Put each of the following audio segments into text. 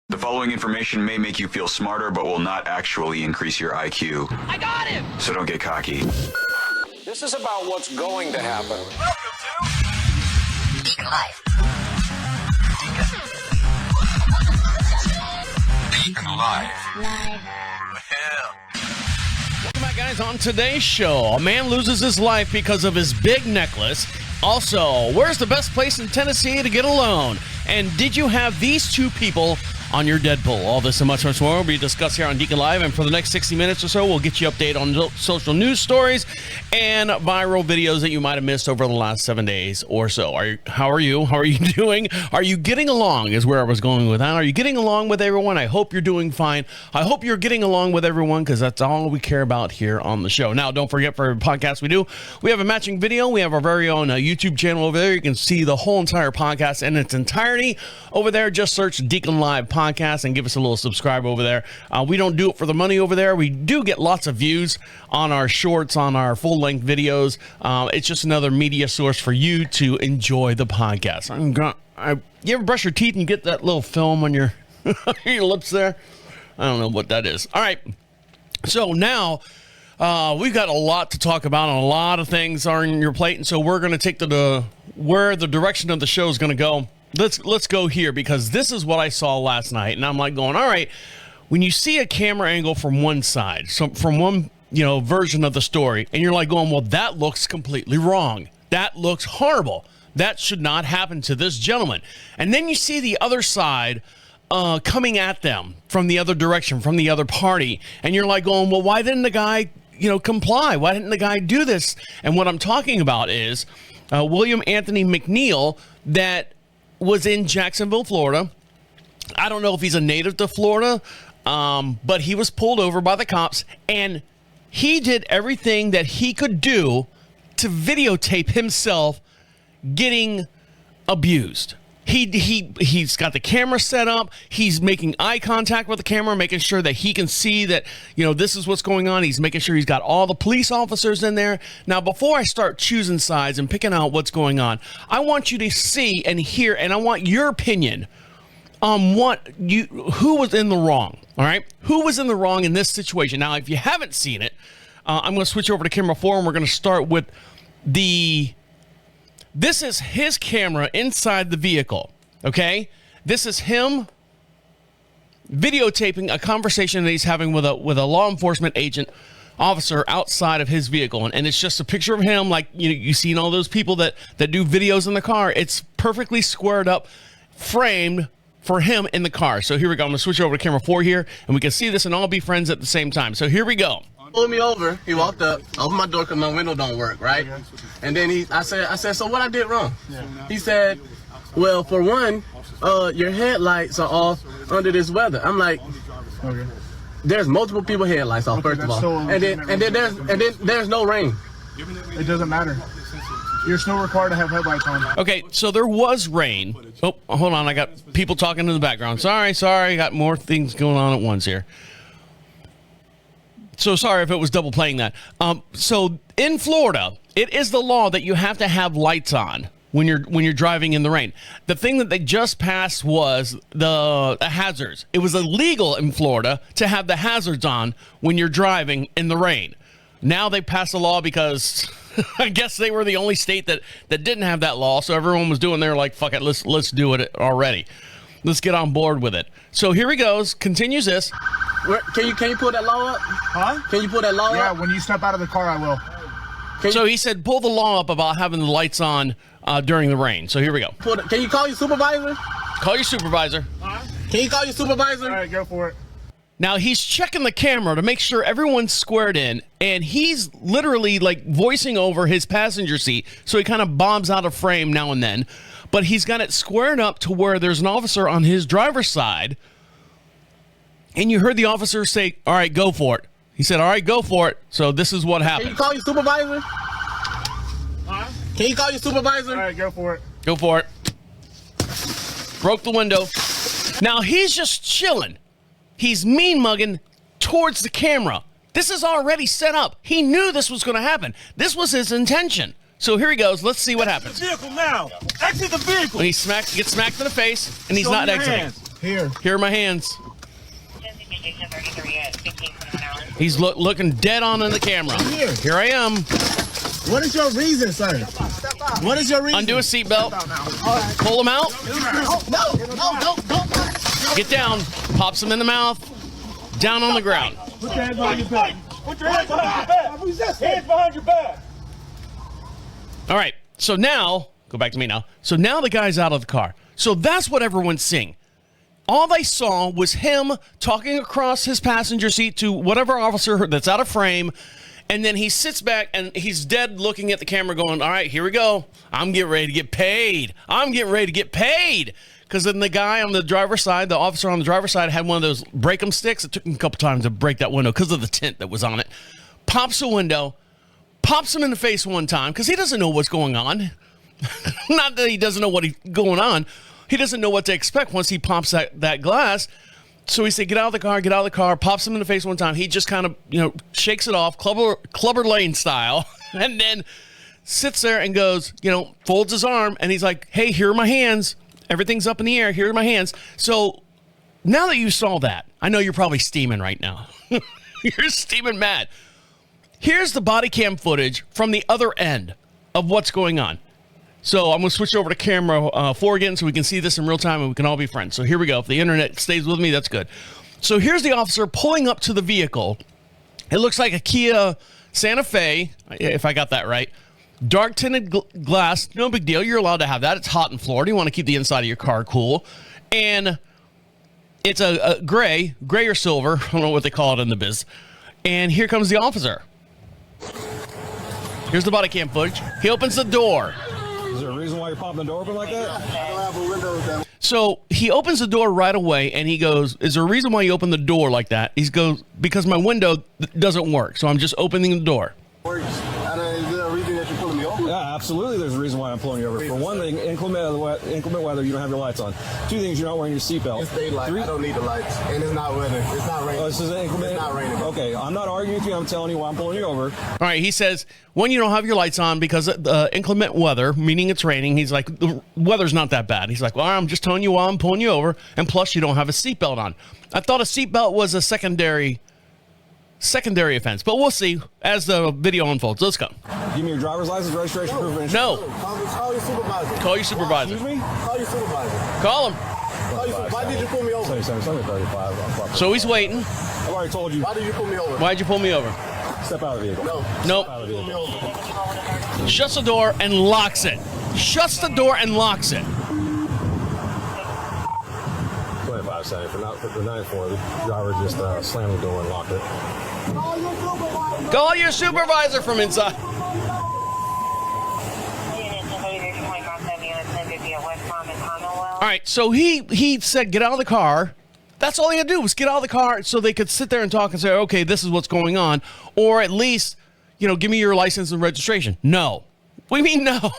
The following information may make you feel smarter, but will not actually increase your IQ. I got him! So don't get cocky. This is about what's going to happen. Welcome to DeaconLive. DeaconLive. Welcome back, guys. On today's show, a man loses his life because of his big necklace. Also, where's the best place in Tennessee to get a loan? And did you have these two people on your Deadpool? All this and much, much more will be discussed here on DeaconLive. And for the next 60 minutes or so, we'll get you updated on social news stories and viral videos that you might have missed over the last 7 days or so. How are you? How are you doing? Are you getting along is where I was going with that. Are you getting along with everyone? I hope you're doing fine. I hope you're getting along with everyone because that's all we care about here on the show. Now, don't forget, for every podcast we have a matching video. We have our very own YouTube channel over there. You can see the whole entire podcast in its entirety over there. Just search DeaconLive Podcast and give us a little subscribe over there. We don't do it for the money over there. We do get lots of views on our shorts, on our full-length videos. It's just another media source for you to enjoy the podcast. You ever brush your teeth and you get that little film on your, your lips there? I don't know what that is. All right. So now we've got a lot to talk about, and a lot of things are on your plate, and so we're going to take where the direction of the show is going to go. Let's go here, because this is what I saw last night, and I'm like going, all right, when you see a camera angle from one side, so from one version of the story, and you're like going, well, that looks completely wrong. That looks horrible. That should not happen to this gentleman. And then you see the other side coming at them from the other direction, from the other party, and you're like going, well, why didn't the guy comply? Why didn't the guy do this? And what I'm talking about is William Anthony McNeil, that was in Jacksonville, Florida. I don't know if he's a native to Florida, but he was pulled over by the cops, and he did everything that he could do to videotape himself getting abused. He's got the camera set up. He's making eye contact with the camera, making sure that he can see that, this is what's going on. He's making sure he's got all the police officers in there. Now, before I start choosing sides and picking out what's going on, I want you to see and hear, and I want your opinion on who was in the wrong. All right. Who was in the wrong in this situation? Now, if you haven't seen it, I'm going to switch over to camera 4, and we're going to start with this is his camera inside the vehicle, okay? This is him videotaping a conversation that he's having with a law enforcement agent officer outside of his vehicle. And it's just a picture of him, like you've seen all those people that do videos in the car. It's perfectly squared up, framed for him in the car. So here we go. I'm going to switch over to camera 4 here, and we can see this and all be friends at the same time. So here we go. Pulled me over. He walked up, opened my door because my window don't work, right? And then I said, so what I did wrong? He said, well, for one, your headlights are off under this weather. I'm like, there's multiple people headlights off, first of all, and then there's no rain. It doesn't matter. You're still required to have headlights on. Okay, so there was rain. Oh, hold on. I got people talking in the background. Sorry. I got more things going on at once here. So sorry if it was double playing that. So in Florida, it is the law that you have to have lights on when you're driving in the rain. The thing that they just passed was the hazards. It was illegal in Florida to have the hazards on when you're driving in the rain. Now they passed a law because I guess they were the only state that didn't have that law. So everyone was doing their like, fuck it, let's do it already. Let's get on board with it. So here he goes. Continues this. Can you pull that law up? Huh? Can you pull that law up? Yeah, when you step out of the car, I will. So he said, pull the law up about having the lights on during the rain. So here we go. Can you call your supervisor? Call your supervisor. Can you call your supervisor? All right, go for it. Now he's checking the camera to make sure everyone's squared in, and he's literally like voicing over his passenger seat. So he kind of bombs out of frame now and then, but he's got it squared up to where there's an officer on his driver's side. And you heard the officer say, all right, go for it. He said, all right, go for it. So this is what happened. Can you call your supervisor? Can you call your supervisor? All right, go for it. Go for it. Broke the window. Now he's just chilling. He's mean mugging towards the camera. This is already set up. He knew this was going to happen. This was his intention. So here he goes. Let's see what happens. the vehicle now. Exit the vehicle. When he gets smacked in the face, and he's not exiting. Here. Here are my hands. He's looking dead on in the camera. Here I am. What is your reason, sir? What is your reason? Undo a seatbelt. Pull him out. No. Get down. Pops him in the mouth. Down on the ground. Put your hands behind your back. Put your hands behind your back. Hands behind your back. All right. So now, go back to me now. So now the guy's out of the car. So that's what everyone's seeing. All they saw was him talking across his passenger seat to whatever officer that's out of frame. And then he sits back and he's dead looking at the camera going, all right, here we go. I'm getting ready to get paid. Because then the guy on the driver's side, the officer on the driver's side, had one of those break-em sticks. It took him a couple times to break that window because of the tint that was on it. Pops the window, pops him in the face one time because he doesn't know what's going on. Not that he doesn't know what's going on. He doesn't know what to expect once he pops that glass. So he said, get out of the car, pops him in the face one time. He just kind of, shakes it off, Clubber Lane style, and then sits there and goes, folds his arm, and he's like, hey, here are my hands. Everything's up in the air. Here are my hands. So now that you saw that, I know you're probably steaming right now. You're steaming mad. Here's the body cam footage from the other end of what's going on. So I'm going to switch over to camera 4 again so we can see this in real time and we can all be friends. So here we go. If the internet stays with me, that's good. So here's the officer pulling up to the vehicle. It looks like a Kia Santa Fe, if I got that right. Dark tinted glass, no big deal. You're allowed to have that. It's hot in Florida. You want to keep the inside of your car cool. And it's a gray or silver. I don't know what they call it in the biz. And here comes the officer. Here's the body cam footage. He opens the door. Is there a reason why you're popping the door open like that? I don't have a window down. So he opens the door right away and he goes, is there a reason why you open the door like that? He goes, because my window doesn't work. So I'm just opening the door. Works. Is there a reason that you're pulling me over? Yeah, absolutely. There's a reason why I'm pulling you over. For one thing, inclement weather, you don't have your lights on. 2 things, you're not wearing your seatbelt. It's daylight. 3, I don't need the lights. And it's not weather. It's not raining. Oh, this is inclement? It's not raining. Okay, I'm not arguing with you. I'm telling you why I'm pulling you over. All right, he says, when you don't have your lights on because of inclement weather, meaning it's raining, he's like, the weather's not that bad. He's like, well, I'm just telling you why I'm pulling you over, and plus you don't have a seatbelt on. I thought a seatbelt was a secondary offense, but we'll see as the video unfolds. Let's go. Give me your driver's license, registration, proof of insurance. No. Call your supervisor. Call your supervisor. Excuse me? Call your supervisor. Call him. Why did you pull me over? 35. So he's waiting. I've already told you. Why did you pull me over? Why'd you pull me over? Step out of the vehicle. No. Nope. Out of the vehicle. Shuts the door and locks it. Shuts the door and locks it. 25 seconds. For 9-4, the driver just slammed the door and locked it. Call your supervisor from inside. All right, so he said, get out of the car. That's all he had to do was get out of the car so they could sit there and talk and say, okay, this is what's going on. Or at least, give me your license and registration. No. What do you mean no?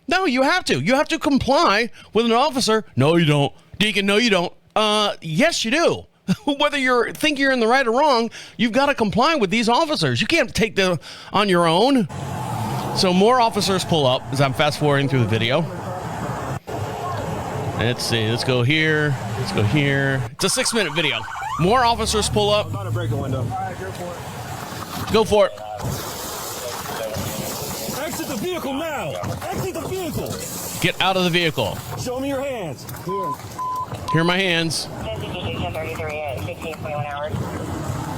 No, you have to. You have to comply with an officer. No, you don't. Deacon, no, you don't. Yes, you do. Whether you think you're in the right or wrong, you've got to comply with these officers. You can't take them on your own. So more officers pull up as I'm fast forwarding through the video. Let's see. Let's go here. Let's go here. It's a 6-minute video. More officers pull up. I'm about to break the window. Go for it. Exit the vehicle now. Exit the vehicle. Get out of the vehicle. Show me your hands. Here are my hands.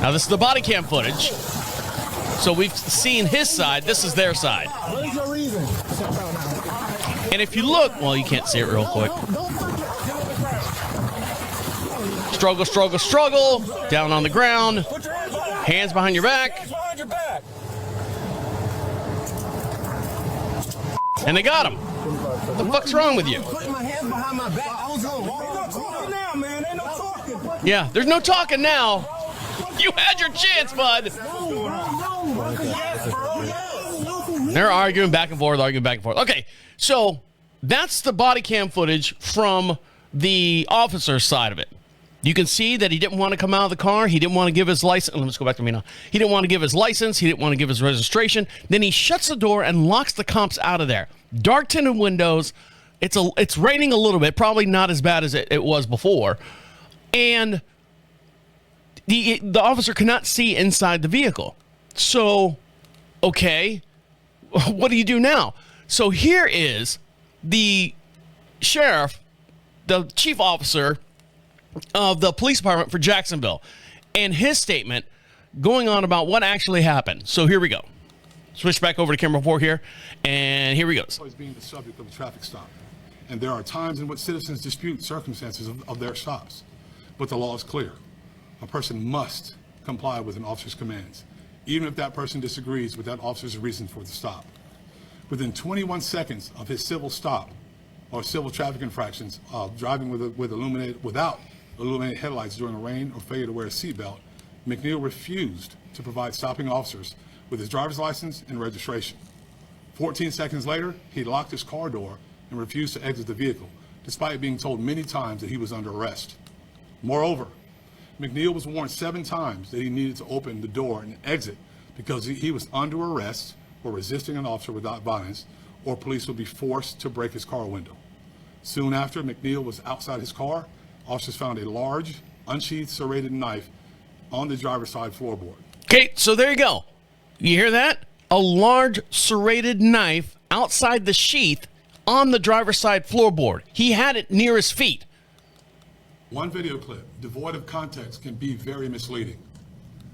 Now this is the body cam footage. So we've seen his side. This is their side. What is your reason? And if you look, well, you can't see it real quick. Struggle. Down on the ground. Hands behind your back. And they got him. What the fuck's wrong with you? Putting my hands behind my back. I was on Now, man, ain't no talking. Yeah, there's no talking now. You had your chance, bud. They're arguing back and forth. Okay, so that's the body cam footage from the officer's side of it. You can see that he didn't want to come out of the car. He didn't want to give his license. Let's go back to me now. He didn't want to give his license. He didn't want to give his registration. Then he shuts the door and locks the cops out of there. Dark tinted windows, It's raining a little bit, probably not as bad as it was before. And the officer cannot see inside the vehicle. So, okay, what do you do now? So here is the sheriff, the chief officer of the police department for Jacksonville, and his statement going on about what actually happened. So here we go. Switch back over to camera 4 here, and here he goes. Always being the subject of a traffic stop, and there are times in which citizens dispute circumstances of their stops, but the law is clear. A person must comply with an officer's commands, even if that person disagrees with that officer's reason for the stop. Within 21 seconds of his civil stop or civil traffic infractions of driving without illuminated headlights during the rain or failure to wear a seatbelt, McNeil refused to provide stopping officers with his driver's license and registration. 14 seconds later, he locked his car door and refused to exit the vehicle, despite being told many times that he was under arrest. Moreover, McNeil was warned 7 times that he needed to open the door and exit because he was under arrest or resisting an officer without violence, or police would be forced to break his car window. Soon after McNeil was outside his car, officers found a large, unsheathed serrated knife on the driver's side floorboard. Okay, so there you go. You hear that? A large serrated knife outside the sheath on the driver's side floorboard. He had it near his feet. One video clip, devoid of context, can be very misleading.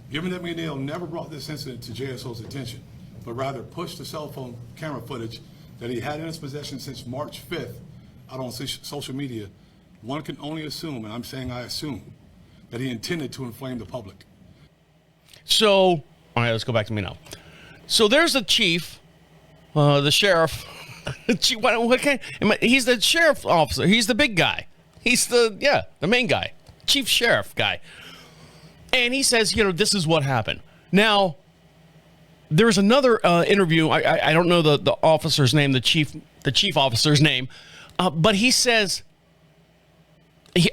Given that McNeil never brought this incident to JSO's attention, but rather pushed the cell phone camera footage that he had in his possession since March 5th out on social media, one can only assume, and I'm saying I assume, that he intended to inflame the public. So, all right, let's go back to me now. So there's the chief, the sheriff. He's the sheriff officer. He's the big guy. He's the main guy, chief sheriff guy. And he says, this is what happened. Now, there's another interview. I don't know the officer's name, the chief officer's name, but he says,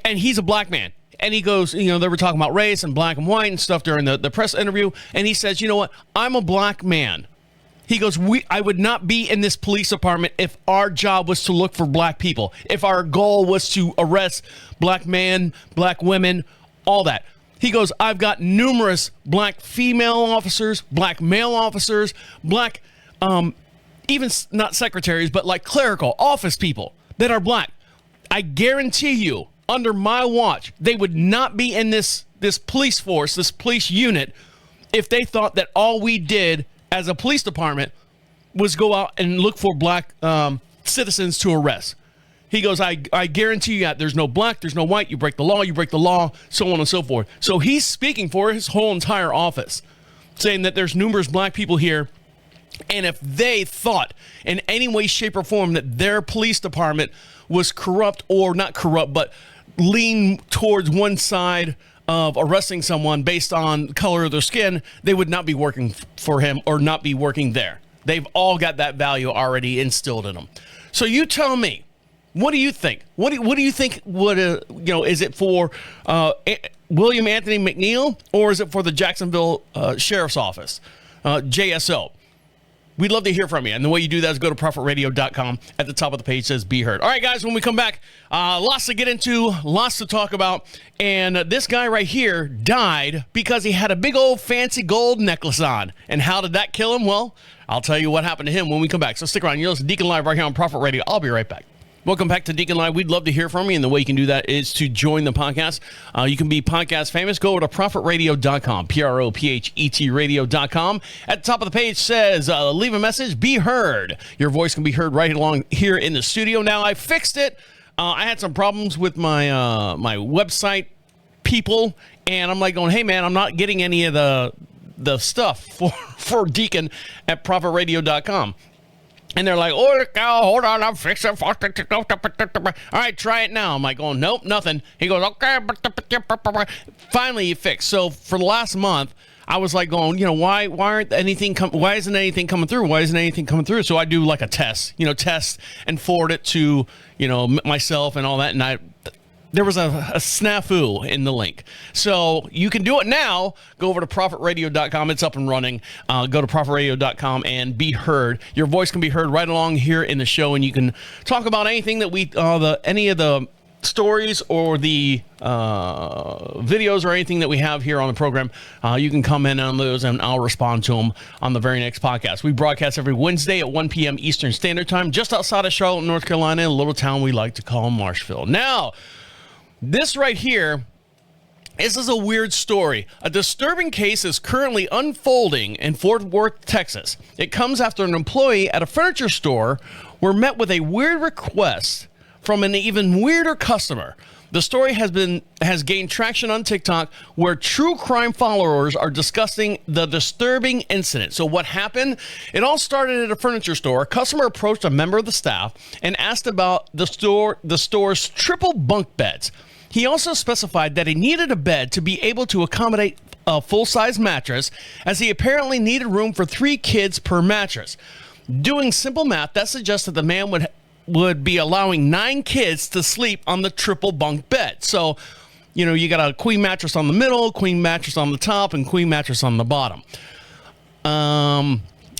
and he's a black man. And he goes, they were talking about race and black and white and stuff during the press interview. And he says, you know what? I'm a black man. He goes, I would not be in this police department if our job was to look for black people. If our goal was to arrest black men, black women, all that. He goes, I've got numerous black female officers, black male officers, black, even not secretaries, but like clerical office people that are black. I guarantee you, under my watch, they would not be in this police force, this police unit, if they thought that all we did as a police department was go out and look for black citizens to arrest. He goes, I guarantee you that there's no black, there's no white, you break the law, so on and so forth. So he's speaking for his whole entire office, saying that there's numerous black people here, and if they thought in any way, shape, or form that their police department was corrupt, or not corrupt, but lean towards one side of arresting someone based on color of their skin, they would not be working for him or not be working there. They've all got that value already instilled in them. So you tell me, what do you think? What do you think would, is it for William Anthony McNeil, or is it for the Jacksonville Sheriff's Office, JSO? We'd love to hear from you. And the way you do that is go to prophetradio.com. At the top of the page says Be Heard. All right, guys, when we come back, lots to get into, lots to talk about. And this guy right here died because he had a big old fancy gold necklace on. And how did that kill him? Well, I'll tell you what happened to him when we come back. So stick around. You're listening to Deacon Live right here on Prophet Radio. I'll be right back. Welcome back to Deacon Live. We'd love to hear from you, and the way you can do that is to join the podcast. You can be podcast famous. Go over to prophetradio.com, PROPHET radio.com. At the top of the page says, leave a message, be heard. Your voice can be heard right along here in the studio. Now, I fixed it. I had some problems with my my website people, and I'm like going, hey, man, I'm not getting any of the stuff for Deacon at prophetradio.com. And they're like, oh, hold on, I'm fixing it. All right, try it now. I'm like, oh, nope, nothing. He goes, okay. Finally, he fixed. So for the last month, I was like going, why isn't anything coming through? Why isn't anything coming through? So I do like a test, test and forward it to, myself and all that. And there was a snafu in the link. So you can do it now. Go over to profitradio.com. It's up and running. Go to profitradio.com and be heard. Your voice can be heard right along here in the show, and you can talk about anything that any of the stories or the videos or anything that we have here on the program. You can comment on those, and I'll respond to them on the very next podcast. We broadcast every Wednesday at 1 p.m. Eastern Standard Time, just outside of Charlotte, North Carolina, in a little town we like to call Marshville. Now, this right here, this is a weird story. A disturbing case is currently unfolding in Fort Worth, Texas. It comes after an employee at a furniture store were met with a weird request from an even weirder customer. The story has gained traction on TikTok, where true crime followers are discussing the disturbing incident. So what happened? It all started at a furniture store. A customer approached a member of the staff and asked about the store's triple bunk beds. He also specified that he needed a bed to be able to accommodate a full-size mattress, as he apparently needed room for 3 kids per mattress. Doing simple math, that suggests that the man would be allowing 9 kids to sleep on the triple bunk bed. So, you got a queen mattress on the middle, queen mattress on the top, and queen mattress on the bottom.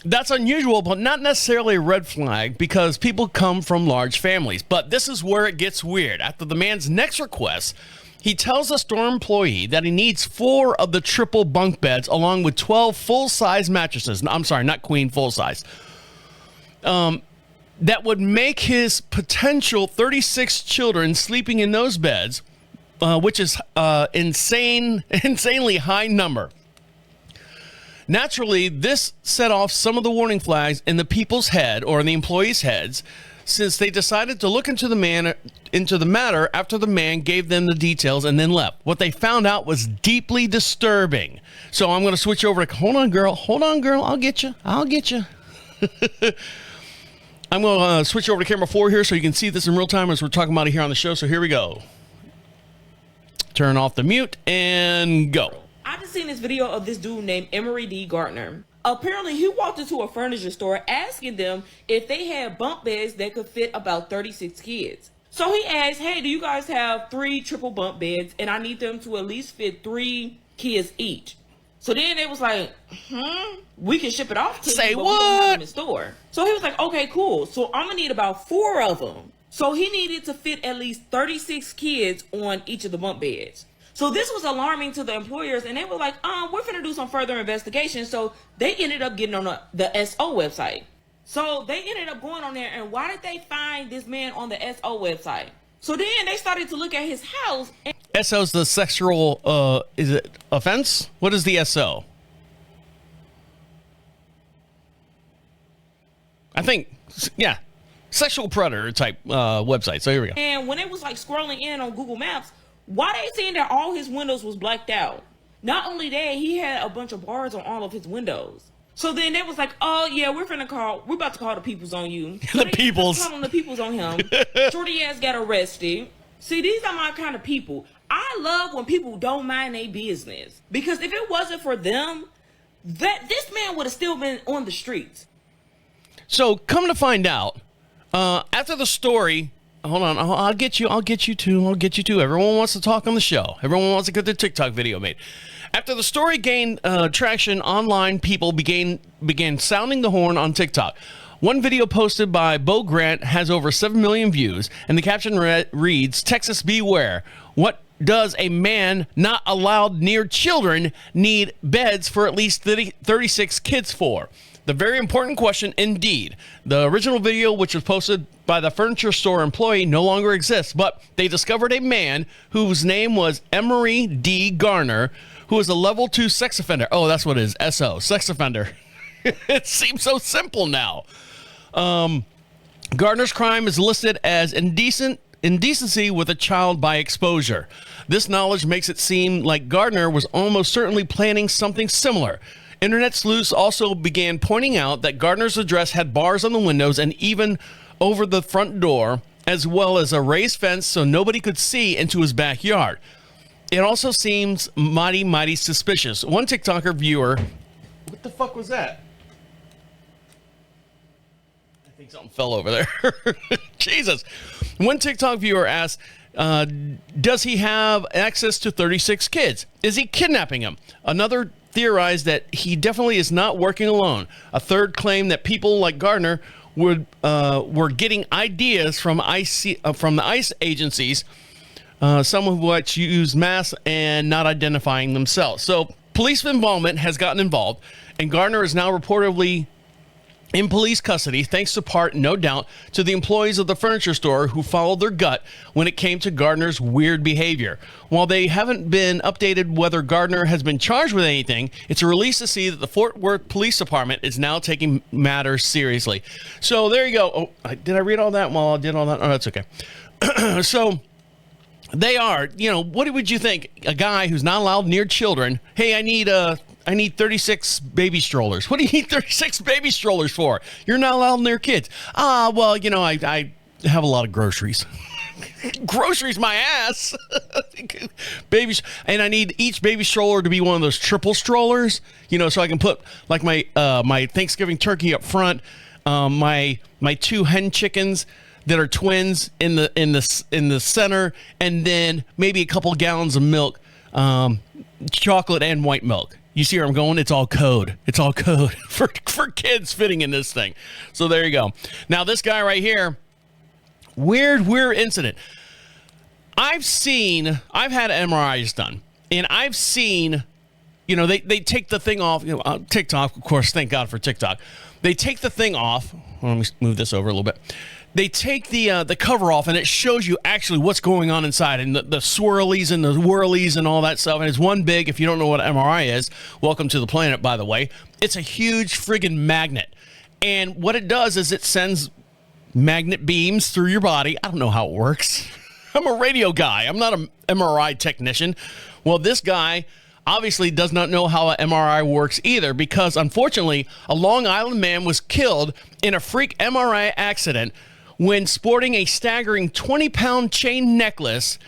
That's unusual, but not necessarily a red flag, because people come from large families. But this is where it gets weird. After the man's next request, he tells the store employee that he needs 4 of the triple bunk beds along with 12 full-size mattresses. I'm sorry, not queen, full-size. That would make his potential 36 children sleeping in those beds, which is insanely high number. Naturally, this set off some of the warning flags in the people's head, or in the employees' heads, since they decided to look into the matter after the man gave them the details and then left. What they found out was deeply disturbing. So I'm going to switch over to, hold on, girl, I'll get you. I'm going to switch over to camera 4 here so you can see this in real time as we're talking about it here on the show. So here we go. Turn off the mute and go. I just seen this video of this dude named Emery D. Gardner. Apparently, he walked into a furniture store asking them if they had bunk beds that could fit about 36 kids. So he asked, hey, do you guys have 3 triple bunk beds? And I need them to at least fit 3 kids each. So then they was like, we can ship it off to you, but we don't have them in the store. So he was like, okay, cool. So I'm going to need about 4 of them. So he needed to fit at least 36 kids on each of the bunk beds. So this was alarming to the employers, and they were like, we're going to do some further investigation. So they ended up getting on the SO website. So they ended up going on there, and why did they find this man on the SO website? So then they started to look at his house. SO is the sexual, is it offense? What is the SO? I think, yeah, sexual predator type website. So here we go. And when it was like scrolling in on Google Maps, why they saying that all his windows was blacked out? Not only that, he had a bunch of bars on all of his windows. So then they was like, oh yeah, we're about to call the peoples on you. So the peoples. Calling the peoples on him. Shorty ass got arrested. See, these are my kind of people. I love when people don't mind their business, because if it wasn't for them, this man would have still been on the streets. So come to find out, after the story, hold on, I'll get you too. Everyone wants to talk on the show. Everyone wants to get their TikTok video made. After the story gained traction online, people began sounding the horn on TikTok. One video posted by Bo Grant has over 7 million views, and the caption reads, Texas beware. What does a man not allowed near children need beds for at least 36 kids for? The very important question indeed. The original video, which was posted by the furniture store employee, no longer exists, but they discovered a man whose name was Emery D. Garner, who is a level 2 sex offender. Oh, that's what it is, SO, sex offender. It seems so simple now. Gardner's crime is listed as indecency with a child by exposure. This knowledge makes it seem like Gardner was almost certainly planning something similar. Internet sleuths also began pointing out that Gardner's address had bars on the windows and even over the front door, as well as a raised fence so nobody could see into his backyard. It also seems mighty suspicious. One TikToker viewer... What the fuck was that? I think something fell over there. Jesus. One TikTok viewer asked Does he have access to 36 kids? Is he kidnapping them? Another theorized that he definitely is not working alone. A third claimed that people like Gardner were getting ideas from the ICE agencies, some of which use masks and not identifying themselves. So police involvement has gotten involved, and Gardner is now reportedly in police custody, thanks to part, no doubt, to the employees of the furniture store who followed their gut when it came to Gardner's weird behavior. While they haven't been updated whether Gardner has been charged with anything, it's a release to see that the Fort Worth Police Department is now taking matters seriously. So there you go. Oh, did I read all that while I did all that? Oh, that's okay. So they are, what would you think? A guy who's not allowed near children. Hey, I need 36 baby strollers. What do you need 36 baby strollers for? You're not allowed near kids. Well, I have a lot of groceries. Groceries, my ass. Babies, and I need each baby stroller to be one of those triple strollers, so I can put like my Thanksgiving turkey up front, my 2 hen chickens that are twins in the center, and then maybe a couple gallons of milk, chocolate and white milk. You see where I'm going? It's all code. It's all code for kids fitting in this thing. So there you go. Now this guy right here, weird incident. I've had MRIs done, and I've seen, they take the thing off. TikTok, of course. Thank God for TikTok. They take the thing off. Let me move this over a little bit. They take the cover off, and it shows you actually what's going on inside, and the swirlies and the whirlies and all that stuff. And it's one big, if you don't know what MRI is, welcome to the planet, by the way. It's a huge friggin' magnet. And what it does is it sends magnet beams through your body. I don't know how it works. I'm a radio guy. I'm not an MRI technician. Well, this guy obviously does not know how an MRI works either, because unfortunately, a Long Island man was killed in a freak MRI accident when sporting a staggering 20-pound chain necklace,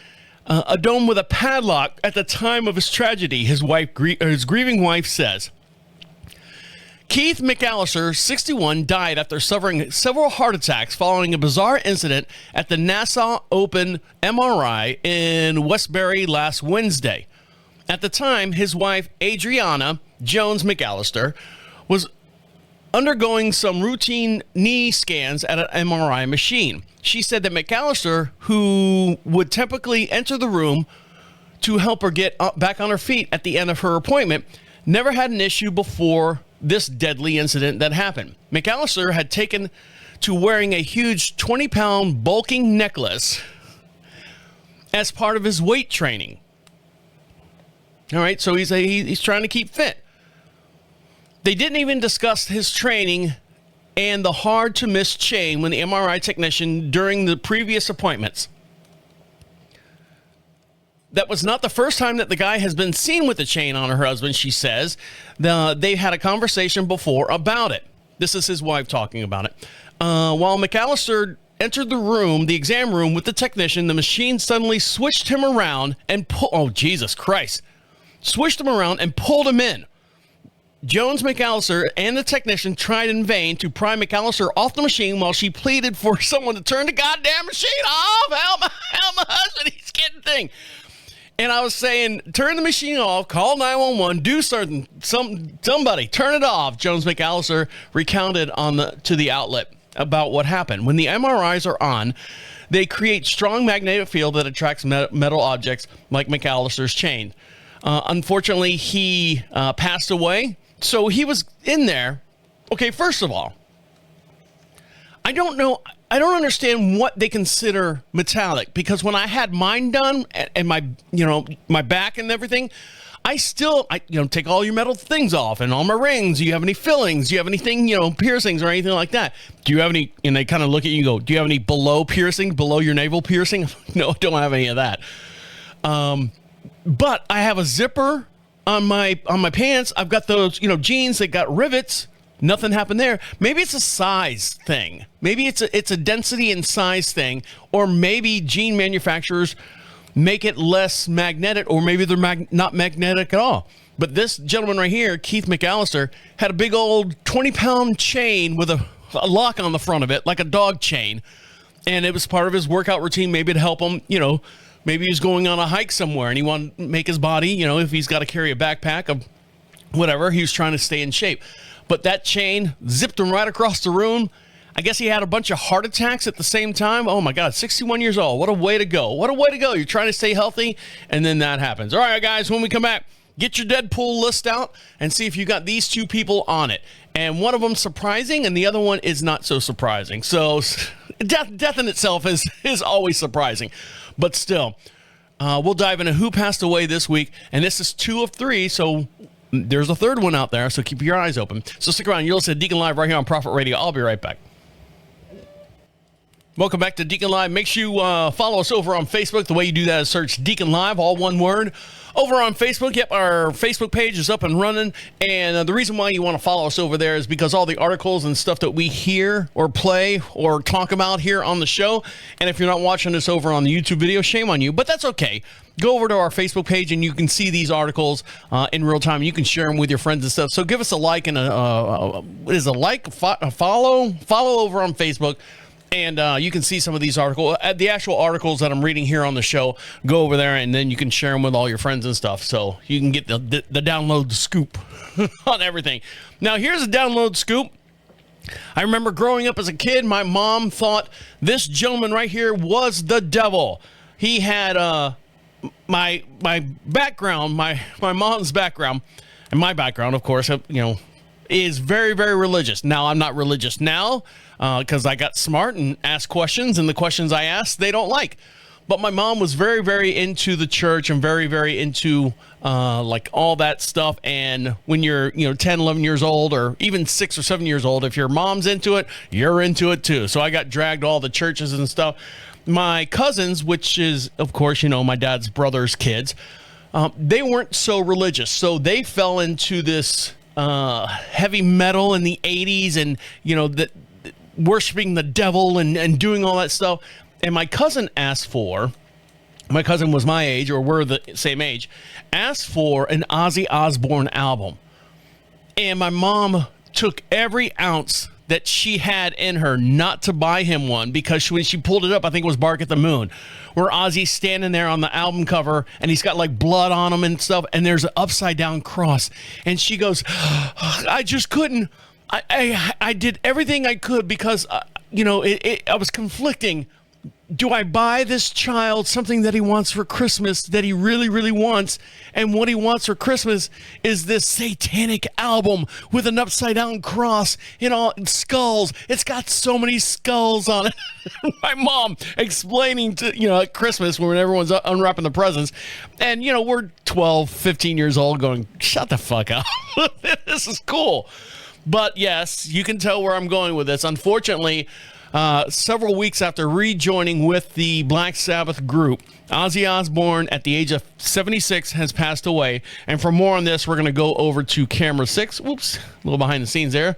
a dome with a padlock at the time of his tragedy, his grieving wife says. Keith McAllister, 61, died after suffering several heart attacks following a bizarre incident at the Nassau Open MRI in Westbury last Wednesday. At the time, his wife, Adriana Jones McAllister, was undergoing some routine knee scans at an MRI machine. She said that McAllister, who would typically enter the room to help her get back on her feet at the end of her appointment, never had an issue before this deadly incident that happened. McAllister had taken to wearing a huge 20-pound bulking necklace as part of his weight training. All right, so he's trying to keep fit. They didn't even discuss his training and the hard-to-miss chain when the MRI technician during the previous appointments. That was not the first time that the guy has been seen with a chain on her husband, she says. They had a conversation before about it. This is his wife talking about it. While McAllister entered the room, the exam room, with the technician, the machine suddenly switched him around and switched him around and pulled him in. Jones McAllister and the technician tried in vain to pry McAllister off the machine while she pleaded for someone to turn the goddamn machine off. Help my husband, he's getting thing. And I was saying, turn the machine off, call 911, do something, somebody, turn it off. Jones McAllister recounted to the outlet about what happened. When the MRIs are on, they create strong magnetic field that attracts metal objects like McAllister's chain. Unfortunately, he passed away. So he was in there. Okay, first of all, I don't understand what they consider metallic, because when I had mine done and my back and everything, I take all your metal things off and all my rings. Do you have any fillings? Do you have anything, piercings or anything like that? Do you have any, and they kind of look at you and go, do you have any below your navel piercing? No, don't have any of that. But I have a zipper on my pants. I've got those, jeans that got rivets. Nothing happened there. Maybe it's a size thing. Maybe it's a density and size thing, or maybe jean manufacturers make it less magnetic, or maybe they're not magnetic at all. But this gentleman right here, Keith McAllister, had a big old 20-pound chain with a lock on the front of it, like a dog chain. And it was part of his workout routine, maybe to help him, maybe he's going on a hike somewhere and he wanted to make his body, if he's got to carry a backpack of whatever, he was trying to stay in shape. But that chain zipped him right across the room. I guess he had a bunch of heart attacks at the same time. Oh my God, 61 years old. What a way to go. What a way to go. You're trying to stay healthy, and then that happens. All right, guys, when we come back, get your Deadpool list out and see if you got these two people on it. And one of them surprising, and the other one is not so surprising. So death in itself is always surprising. But still, we'll dive into who passed away this week. And this is 2 of 3, so there's a third one out there. So keep your eyes open. So stick around. You'll listen to Deacon Live right here on Prophet Radio. I'll be right back. Welcome back to Deacon Live. Make sure you follow us over on Facebook. The way you do that is search Deacon Live, all one word. Over on Facebook, yep, our Facebook page is up and running. And the reason why you want to follow us over there is because all the articles and stuff that we hear or play or talk about here on the show. And if you're not watching this over on the YouTube video, shame on you, but that's okay. Go over to our Facebook page and you can see these articles in real time. You can share them with your friends and stuff. So give us a like and a follow over on Facebook. And you can see some of these articles, the actual articles that I'm reading here on the show. Go over there, and then you can share them with all your friends and stuff. So you can get the download scoop on everything. Now, here's a download scoop. I remember growing up as a kid, my mom thought this gentleman right here was the devil. He had my background, my mom's background, and my background, of course, is very, very religious. Now, I'm not religious now because I got smart and asked questions, and the questions I asked, they don't like. But my mom was very, very into the church and very, very into like all that stuff. And when you're, 10, 11 years old, or even 6 or 7 years old, if your mom's into it, you're into it too. So I got dragged to all the churches and stuff. My cousins, which is, of course, my dad's brother's kids, they weren't so religious. So they fell into this heavy metal in the 80s and, worshiping the devil and doing all that stuff. And my cousin was my age, or we're the same age, asked for an Ozzy Osbourne album. And my mom took every ounce that she had in her not to buy him one, because when she pulled it up, I think it was Bark at the Moon, where Ozzy's standing there on the album cover and he's got like blood on him and stuff, and there's an upside down cross. And she goes, I just couldn't. I did everything I could because, I was conflicting. Do I buy this child something that he wants for Christmas that he really, really wants? And what he wants for Christmas is this satanic album with an upside down cross in all skulls. It's got so many skulls on it. My mom explaining to, at Christmas when everyone's unwrapping the presents. And, we're 12, 15 years old going, shut the fuck up. This is cool. But yes, you can tell where I'm going with this. Unfortunately, several weeks after rejoining with the Black Sabbath group, Ozzy Osbourne, at the age of 76, has passed away. And for more on this, we're going to go over to camera 6. Whoops, a little behind the scenes there.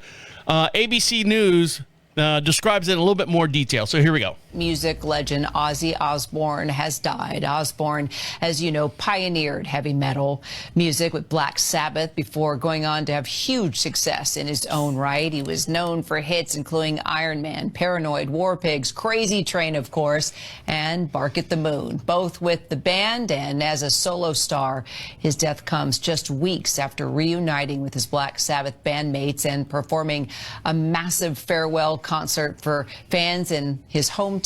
ABC News describes it in a little bit more detail. So here we go. Music legend Ozzy Osbourne has died. Osbourne, as you know, pioneered heavy metal music with Black Sabbath before going on to have huge success in his own right. He was known for hits including Iron Man, Paranoid, War Pigs, Crazy Train, of course, and Bark at the Moon, both with the band and as a solo star. His death comes just weeks after reuniting with his Black Sabbath bandmates and performing a massive farewell concert for fans in his hometown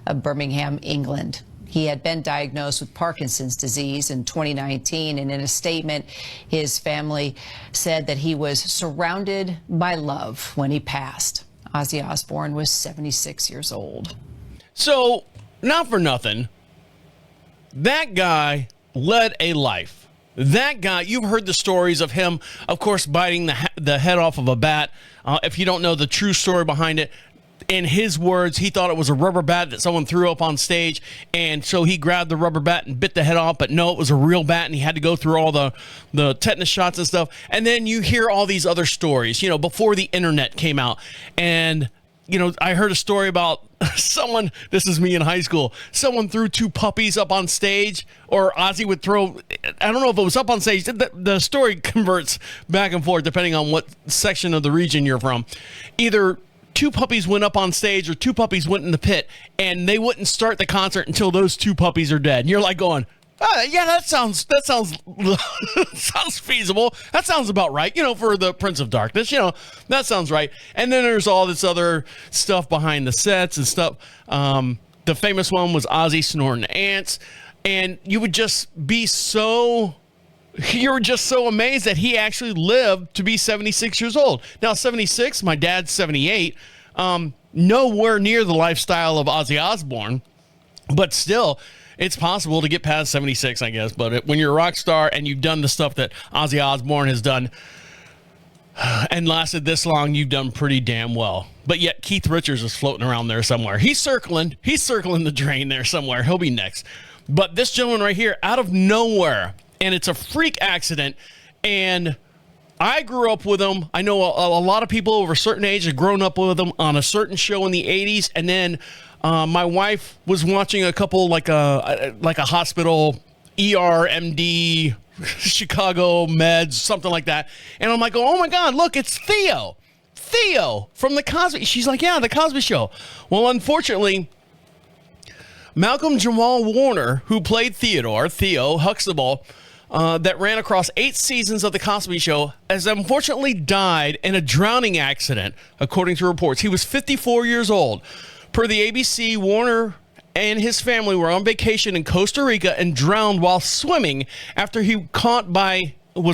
of Birmingham, England. He had been diagnosed with Parkinson's disease in 2019, and in a statement, his family said that he was surrounded by love when he passed. Ozzy Osbourne was 76 years old. So, not for nothing, that guy led a life. That guy, you've heard the stories of him, of course, biting the head off of a bat. If you don't know the true story behind it, in his words, he thought it was a rubber bat that someone threw up on stage, and so he grabbed the rubber bat and bit the head off, but no, it was a real bat, and he had to go through all the tetanus shots and stuff. And then you hear all these other stories, before the internet came out. And, I heard a story about someone, this is me in high school, someone threw 2 puppies up on stage, or Ozzy would throw, I don't know if it was up on stage. The story converts back and forth depending on what section of the region you're from. Either two puppies went up on stage or two puppies went in the pit, and they wouldn't start the concert until those two puppies are dead. And you're like going, yeah, that sounds sounds feasible. That sounds about right, for the Prince of Darkness, that sounds right. And then there's all this other stuff behind the sets and stuff. The famous one was Ozzy snorting ants, and you were just so amazed that he actually lived to be 76 years old. Now, 76, my dad's 78, nowhere near the lifestyle of Ozzy Osbourne, but still, it's possible to get past 76, I guess. But when you're a rock star and you've done the stuff that Ozzy Osbourne has done and lasted this long, you've done pretty damn well. But yet Keith Richards is floating around there somewhere. He's circling the drain there somewhere. He'll be next. But this gentleman right here, out of nowhere, and it's a freak accident, and I grew up with him. I know a lot of people over a certain age have grown up with him on a certain show in the 80s, and then my wife was watching a couple like a hospital ER, Chicago meds, something like that. And I'm like, oh my God, look, it's Theo from the Cosby. She's like, yeah, the Cosby Show. Well, unfortunately, Malcolm Jamal Warner, who played Theo Huxtable, that ran across 8 seasons of the Cosby Show, has unfortunately died in a drowning accident, according to reports. He was 54 years old. Per the ABC, Warner and his family were on vacation in Costa Rica and drowned while swimming after he was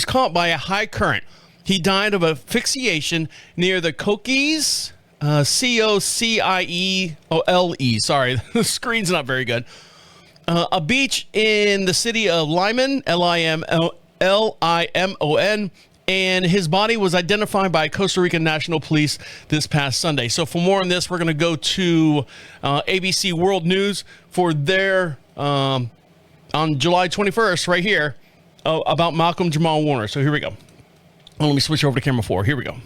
caught by a high current. He died of asphyxiation near the Coquille, Cociele. Sorry, the screen's not very good. A beach in the city of Limon, Limon, and his body was identified by Costa Rican National Police this past Sunday. So for more on this, we're going to go to ABC World News for their, on July 21st, right here, about Malcolm Jamal Warner. So here we go. Let me switch over to camera 4. Here we go.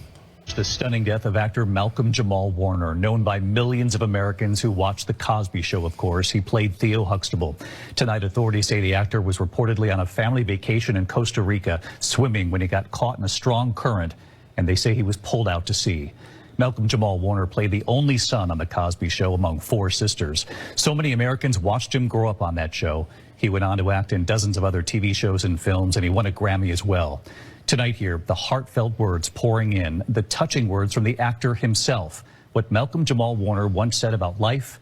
The stunning death of actor Malcolm Jamal Warner, known by millions of Americans who watched The Cosby Show, of course. He played Theo Huxtable. Tonight, authorities say the actor was reportedly on a family vacation in Costa Rica, swimming when he got caught in a strong current, and they say he was pulled out to sea. Malcolm Jamal Warner played the only son on The Cosby Show among 4 sisters. So many Americans watched him grow up on that show. He went on to act in dozens of other TV shows and films, and he won a Grammy as well. Tonight here, the heartfelt words pouring in, the touching words from the actor himself, what Malcolm Jamal Warner once said about life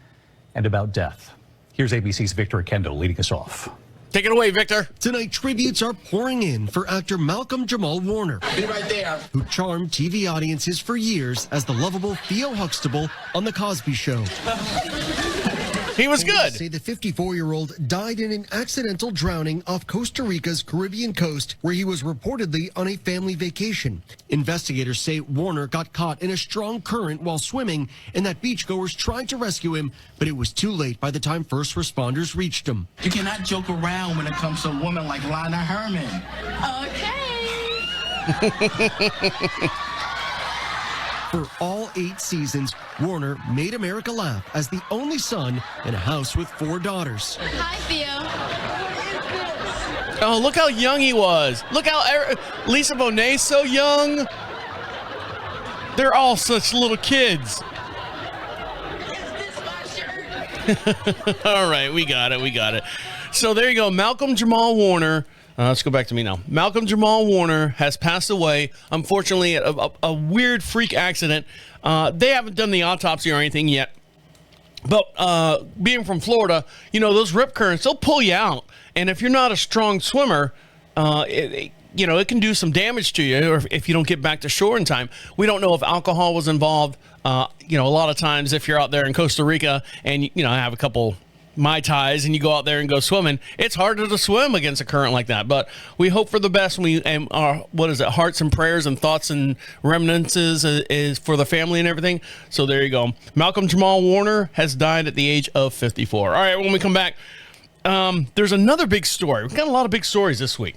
and about death. Here's ABC's Victor Kendall leading us off. Take it away, Victor. Tonight, tributes are pouring in for actor Malcolm Jamal Warner. Be right there. Who charmed TV audiences for years as the lovable Theo Huxtable on The Cosby Show. He was good. Say the 54-year-old died in an accidental drowning off Costa Rica's Caribbean coast, where he was reportedly on a family vacation. Investigators say Warner got caught in a strong current while swimming, and that beachgoers tried to rescue him, but it was too late by the time first responders reached him. You cannot joke around when it comes to a woman like Lana Herman. Okay. For all 8 seasons, Warner made America laugh as the only son in a house with 4 daughters. Hi, Theo. Oh, look how young he was. Look how Lisa Bonet's so young. They're all such little kids. All right, we got it. So there you go. Malcolm Jamal Warner. Let's go back to me now. Malcolm Jamal Warner has passed away, unfortunately, at a weird freak accident. They haven't done the autopsy or anything yet. But being from Florida, those rip currents, they'll pull you out. And if you're not a strong swimmer, it can do some damage to you or if you don't get back to shore in time. We don't know if alcohol was involved. A lot of times if you're out there in Costa Rica and, have a couple Mai Tais and you go out there and go swimming, it's harder to swim against a current like that. But we hope for the best. Hearts and prayers and thoughts and reminiscences is for the family and everything. So there you go. Malcolm Jamal Warner has died at the age of 54. All right, when we come back, there's another big story. We've got a lot of big stories this week.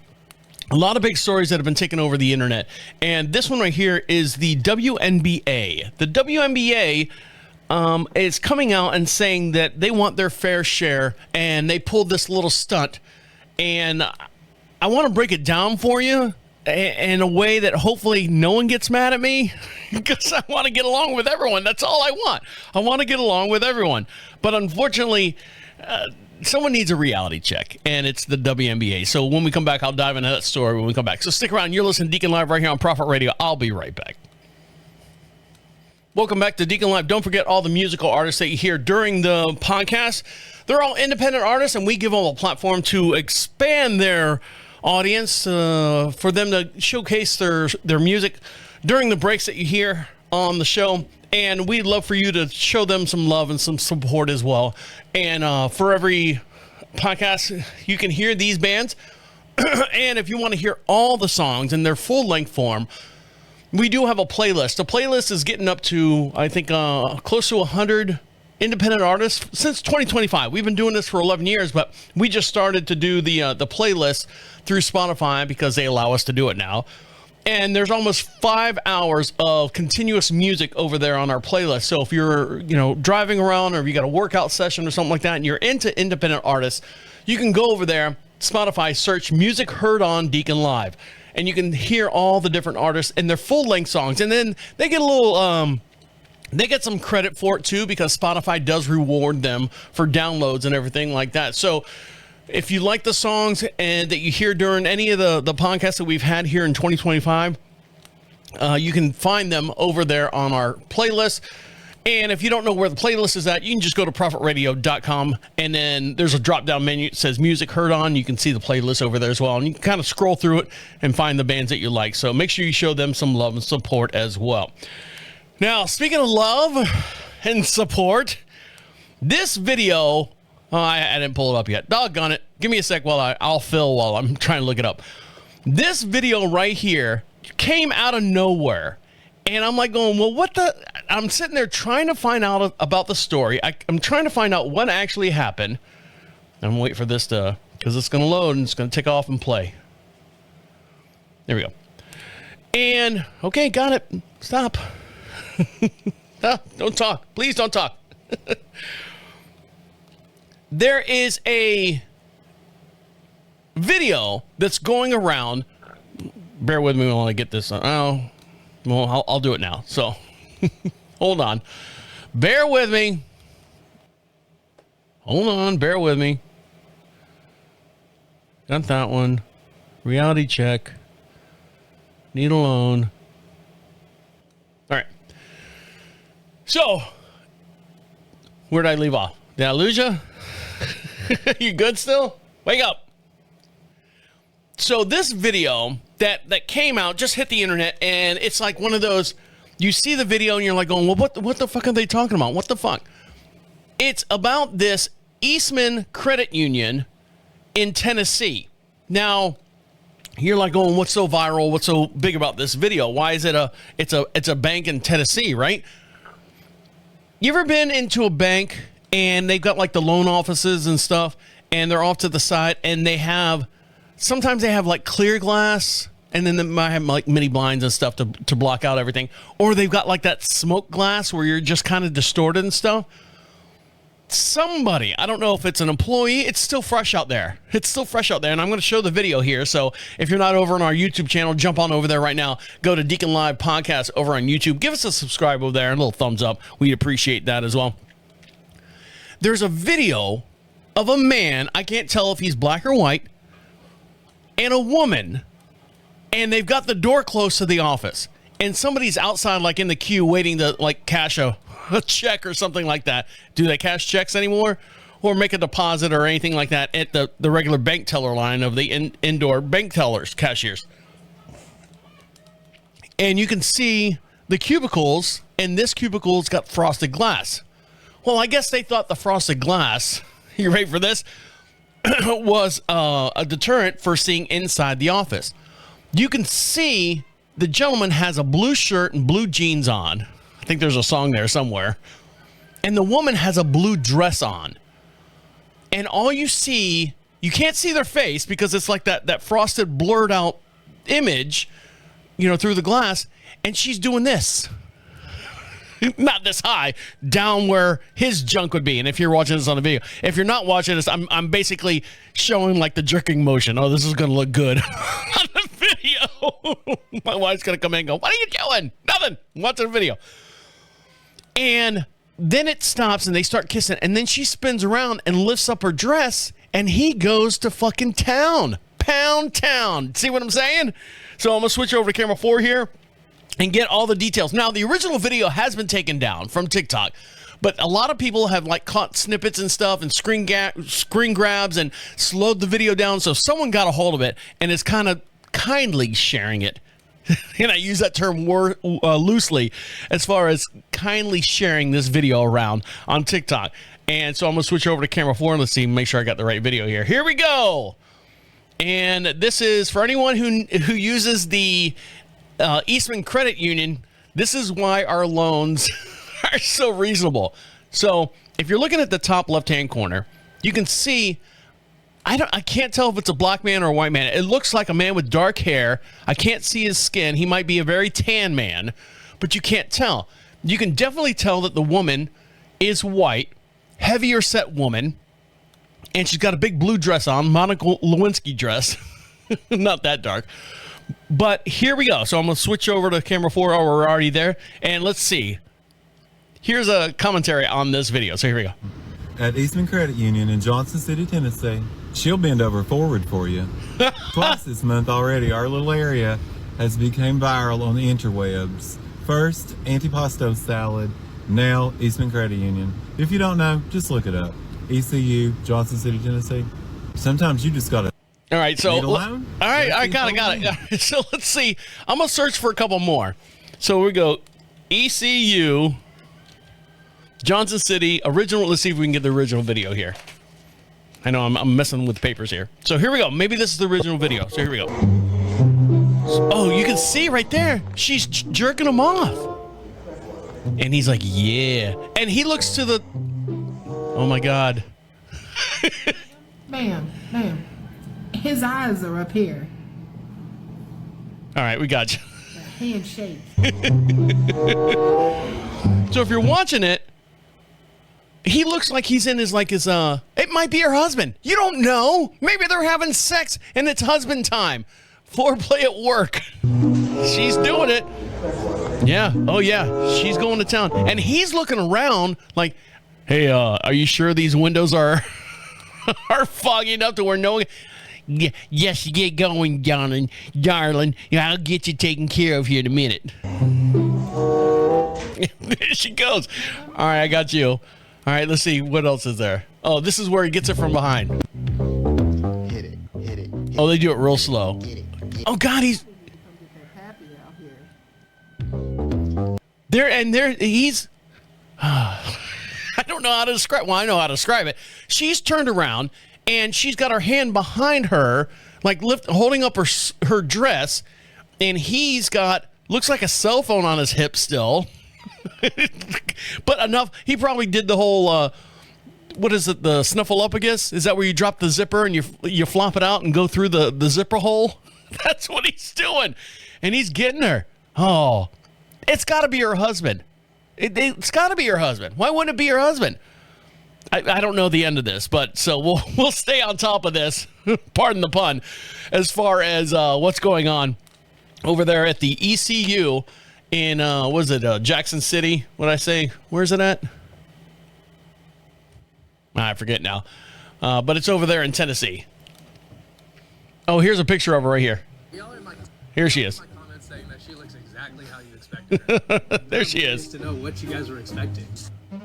A lot of big stories that have been taking over the internet. And this one right here is the WNBA. The WNBA is coming out and saying that they want their fair share, and they pulled this little stunt. And I want to break it down for you in a way that hopefully no one gets mad at me, because I want to get along with everyone. That's all I want. I want to get along with everyone. But unfortunately, someone needs a reality check, and it's the WNBA. So when we come back, I'll dive into that story when we come back. So stick around. You're listening to Deacon Live right here on Prophet Radio. I'll be right back. Welcome back to Deacon Live. Don't forget all the musical artists that you hear during the podcast. They're all independent artists, and we give them a platform to expand their audience, for them to showcase their music during the breaks that you hear on the show. And we'd love for you to show them some love and some support as well. And for every podcast, you can hear these bands. And if you want to hear all the songs in their full-length form, we do have a playlist. The playlist is getting up to, I think, close to 100 independent artists since 2025. We've been doing this for 11 years, but we just started to do the playlist through Spotify because they allow us to do it now. And there's almost 5 hours of continuous music over there on our playlist. So if you're, driving around, or if you got a workout session or something like that, and you're into independent artists, you can go over there, Spotify, search Music Heard on Deacon Live, and you can hear all the different artists and their full-length songs. And then they get a little, they get some credit for it too, because Spotify does reward them for downloads and everything like that. So if you like the songs and that you hear during any of the podcasts that we've had here in 2025, you can find them over there on our playlist. And if you don't know where the playlist is at, you can just go to prophetradio.com, and then there's a drop-down menu that says Music Heard On. You can see the playlist over there as well, and you can kind of scroll through it and find the bands that you like. So make sure you show them some love and support as well. Now, speaking of love and support, this video, I didn't pull it up yet. Doggone it. Give me a sec while I'll fill while I'm trying to look it up. This video right here came out of nowhere. And I'm like going, well, what the? I'm sitting there trying to find out about the story. I'm trying to find out what actually happened. I'm waiting for this to, because it's going to load and it's going to take off and play. There we go. And, okay, got it. Stop. Don't talk. Please don't talk. There is a video that's going around. Bear with me while I get this. Well, I'll do it now. So, hold on. Bear with me. Hold on. Bear with me. Got that one. Reality check. Need a loan. All right. So, where did I leave off? Did I lose you? You good still? Wake up. So this video that came out just hit the internet, and it's like one of those, you see the video and you're like going, well, what the fuck are they talking about? What the fuck? It's about this Eastman Credit Union in Tennessee. Now, you're like going, what's so viral? What's so big about this video? Why is it it's a bank in Tennessee, right? You ever been into a bank and they've got like the loan offices and stuff, and they're off to the side, and sometimes they have like clear glass, and then they might have like mini blinds and stuff to block out everything. Or they've got like that smoke glass where you're just kind of distorted and stuff. Somebody, I don't know if it's an employee, it's still fresh out there. It's still fresh out there, and I'm going to show the video here. So if you're not over on our YouTube channel, jump on over there right now. Go to Deacon Live Podcast over on YouTube. Give us a subscribe over there and a little thumbs up. We'd appreciate that as well. There's a video of a man, I can't tell if he's black or white, and a woman, and they've got the door close to the office, and somebody's outside like in the queue waiting to like cash a check or something like that. Do they cash checks anymore, or make a deposit or anything like that at the regular bank teller line of the indoor bank tellers, cashiers? And you can see the cubicles, and this cubicle's got frosted glass. Well, I guess they thought the frosted glass, you ready for this, was a deterrent for seeing inside the office. You can see the gentleman has a blue shirt and blue jeans on. I think there's a song there somewhere. And the woman has a blue dress on. And all you see, you can't see their face because it's like that frosted, blurred out image, through the glass. And she's doing this. Not this high, down where his junk would be. And if you're watching this on the video, if you're not watching this, I'm basically showing like the jerking motion. Oh, this is going to look good on the video. My wife's going to come in and go, what are you doing? Nothing. Watching a video. And then it stops and they start kissing. And then she spins around and lifts up her dress and he goes to fucking town. Pound town. See what I'm saying? So I'm going to switch over to camera 4 here and get all the details. Now, the original video has been taken down from TikTok. But a lot of people have like caught snippets and stuff and screen grabs and slowed the video down. So someone got a hold of it and is kind of kindly sharing it. And I use that term loosely as far as kindly sharing this video around on TikTok. And so I'm going to switch over to camera 4 and let's see, make sure I got the right video here. Here we go. And this is for anyone who uses the Eastman Credit Union. This is why our loans are so reasonable. So if you're looking at the top left-hand corner, you can see, I can't tell if it's a black man or a white man. It looks like a man with dark hair. I can't see his skin. He might be a very tan man, but you can't tell. You can definitely tell that the woman is white, heavier set woman, and she's got a big blue dress on, Monica Lewinsky dress. Not that dark. But here we go. So I'm going to switch over to camera 4. Oh, we're already there. And let's see. Here's a commentary on this video. So here we go. At Eastman Credit Union in Johnson City, Tennessee, she'll bend over forward for you. Twice this month already, our little area has become viral on the interwebs. First, antipasto salad, now Eastman Credit Union. If you don't know, just look it up. ECU, Johnson City, Tennessee. Sometimes you just gotta. All right, so I got it. So let's see. I'm gonna search for a couple more. So we go ECU, Johnson City, original. Let's see if we can get the original video here. I know I'm messing with papers here. So here we go. Maybe this is the original video. So here we go. Oh, you can see right there. She's jerking him off. And he's like, yeah. And he looks to the... Oh, my God. Ma'am. His eyes are up here. All right, we got you. Handshake. So if you're watching it, he looks like he's in his, it might be her husband. You don't know. Maybe they're having sex and it's husband time. Foreplay at work. She's doing it. Yeah. Oh, yeah. She's going to town. And he's looking around like, hey, are you sure these windows are foggy enough to where no one... Yes, get going, darling. Yeah, I'll get you taken care of here in a minute. There she goes. All right, I got you. All right, let's see. What else is there? Oh, this is where he gets it from behind. Hit it. Oh, they do it real slow. Oh, God, he's... He's... I don't know how to describe... Well, I know how to describe it. She's turned around, and she's got her hand behind her, holding up her dress, and he's got... Looks like a cell phone on his hip still. But enough... He probably did the whole... what is it? The snuffleupagus? Is that where you drop the zipper and you flop it out and go through the zipper hole? That's what he's doing. And he's getting her. Oh, it's got to be her husband. It's got to be her husband. Why wouldn't it be her husband? I don't know the end of this, but so we'll stay on top of this. Pardon the pun. As far as what's going on over there at the ECU in Jackson City? What did I say? Where's it at? I forget now. But it's over there in Tennessee. Oh, here's a picture of her right here. Here she is. Saying that she looks exactly how you expected her. There she is. To know what you guys were expecting.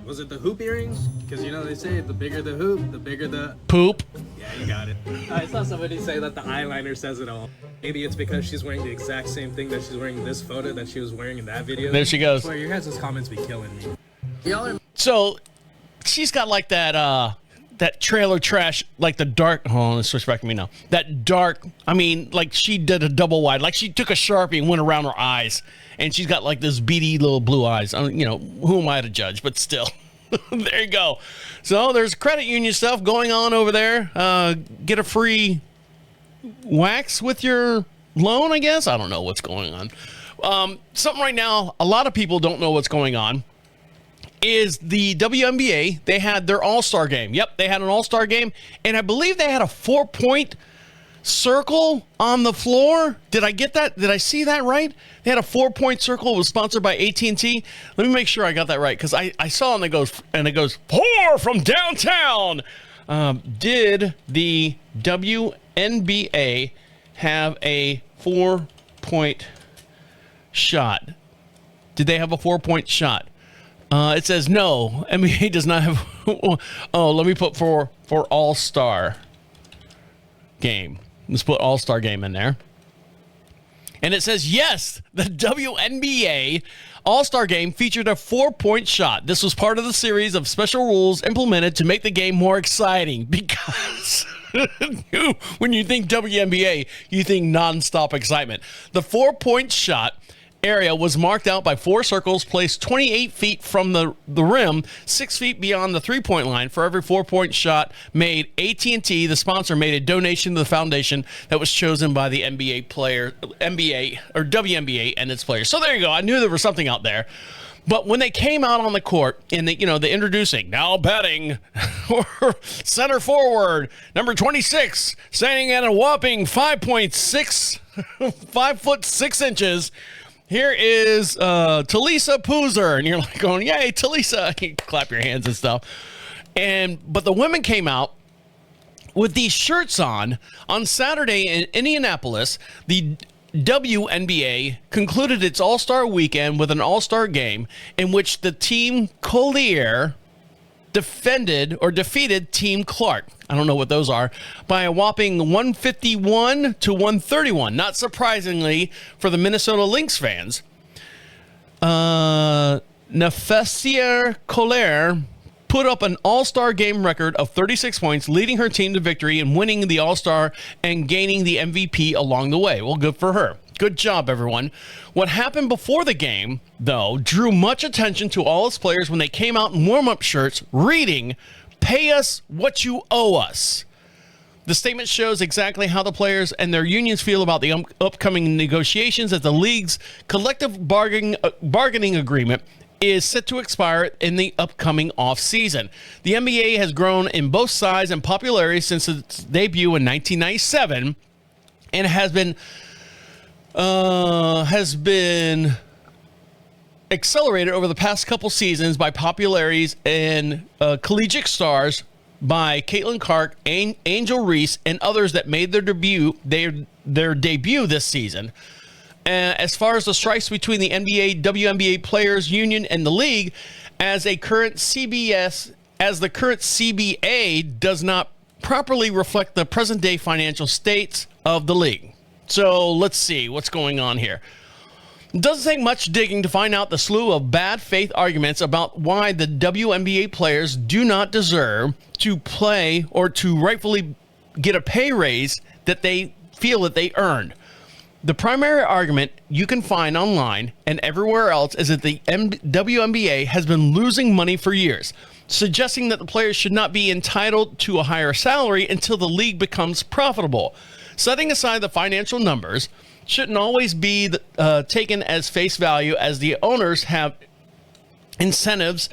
Was it the hoop earrings? Because they say the bigger the hoop, the bigger the poop. Yeah, you got it. I saw somebody say that the eyeliner says it all. Maybe it's because she's wearing the exact same thing that she's wearing in this photo that she was wearing in that video. There she goes. I swear, your guys' comments be killing me. So she's got like that trailer trash, like the dark. Oh, let's switch back to me now. That dark. I mean, like she did a double wide. Like she took a Sharpie and went around her eyes, and she's got like this beady little blue eyes. Who am I to judge? But still, there you go. So there's credit union stuff going on over there. Get a free wax with your loan, I guess. I don't know what's going on. Something right now. A lot of people don't know what's going on. Is the WNBA. They had their all-star game. Yep, they had an all-star game, and I believe they had a 4-point circle on the floor. Did I get that? Did I see that right? They had a 4-point circle. It was sponsored by AT&T. Let me make sure I got that right, because I saw and it goes pour from downtown. Did the WNBA have a 4-point shot? Did they have a 4-point shot? It says no. NBA does not have. Oh, let me put for All-Star game. Let's put All-Star game in there. And it says yes, the WNBA All-Star game featured a 4-point shot. This was part of the series of special rules implemented to make the game more exciting, because when you think WNBA, you think nonstop excitement. The 4-point shot area was marked out by 4 circles placed 28 feet from the rim, 6 feet beyond the 3-point line. For every 4-point shot made, AT&T, the sponsor, made a donation to the foundation that was chosen by the WNBA and its players. So there you go. I knew there was something out there. But when they came out on the court and the introducing, now batting, center forward, number 26, standing at a whopping 5 foot 6 inches. Here is Talisa Poozer, and you're like going, yay, Talisa. You clap your hands and stuff. But the women came out with these shirts on Saturday in Indianapolis. The WNBA concluded its All-Star weekend with an All-Star game in which the team Collier defeated Team Clark. I don't know what those are, by a whopping 151 to 131. Not surprisingly for the Minnesota Lynx fans. Nafessier Collier put up an All-Star game record of 36 points, leading her team to victory and winning the All-Star and gaining the MVP along the way. Well, good for her. Good job, everyone. What happened before the game, though, drew much attention to all its players when they came out in warm-up shirts reading, "Pay us what you owe us." The statement shows exactly how the players and their unions feel about the upcoming negotiations, as the league's collective bargaining agreement is set to expire in the upcoming offseason. The NBA has grown in both size and popularity since its debut in 1997 and has been accelerated over the past couple seasons by popularities and collegiate stars by Caitlin Clark, Angel Reese, and others that made their debut this season. As far as the strikes between the NBA, WNBA players union and the league, as the current CBA does not properly reflect the present day financial states of the league. So let's see what's going on here. It doesn't take much digging to find out the slew of bad faith arguments about why the WNBA players do not deserve to play or to rightfully get a pay raise that they feel that they earned. The primary argument you can find online and everywhere else is that the WNBA has been losing money for years, suggesting that the players should not be entitled to a higher salary until the league becomes profitable. Setting aside the financial numbers shouldn't always be taken as face value, as the owners have incentives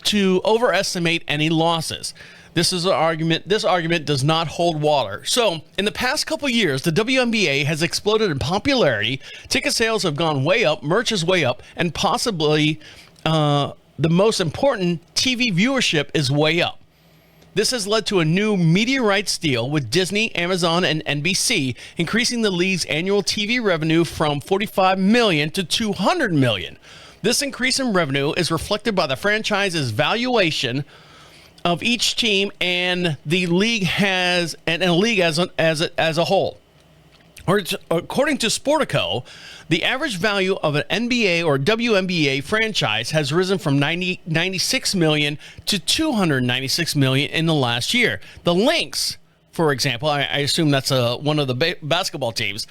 to overestimate any losses. This argument does not hold water. So, in the past couple years, the WNBA has exploded in popularity. Ticket sales have gone way up, merch is way up, and possibly the most important, TV viewership is way up. This has led to a new media rights deal with Disney, Amazon, and NBC, increasing the league's annual TV revenue from $45 million to $200 million. This increase in revenue is reflected by the franchise's valuation of each team and the league as a whole. According to Sportico, the average value of an NBA or WNBA franchise has risen from $96 million to $296 million in the last year. The Lynx, for example, I assume that's one of the basketball teams,